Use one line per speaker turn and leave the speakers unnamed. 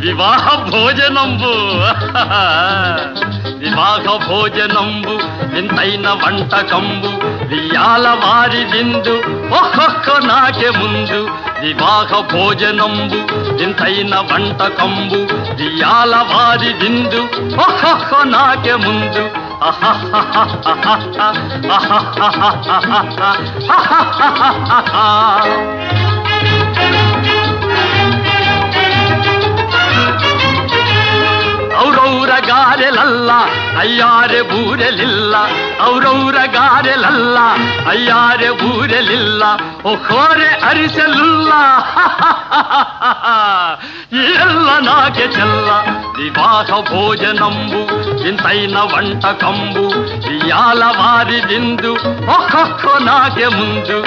వివాహ భోజనంబు వివాహ భోజనంబు వింతైన వంటకంబు వియాల వారి విందు ఒక్కొక్క నాకే ముందు వివాహ భోజనంబు వింతైన వంటకంబు వియాల వారి విందు ఒక్కొక్క నాకే ముందు ಔರೌರ ಗಾರೆಲಲ್ಲ ಅಯ್ಯಾರೆ ಬೂರೆಲಿಲ್ಲ ಔರೌರ ಗಾರೆಲಲ್ಲ ಅಯ್ಯಾರೆ ಬೂರೆಲಿಲ್ಲ ಒಕ್ಕೋರೆ ಅರಿಸಲಿಲ್ಲ ಎಲ್ಲ ನಾಗೆ ಚೆಲ್ಲ ವಿವಾಹ ಭೋಜನಂಬು ವಿಂತೈನ వంటకంబు వియాల వారి విందు ఒక్కొక్క నాకే ముందు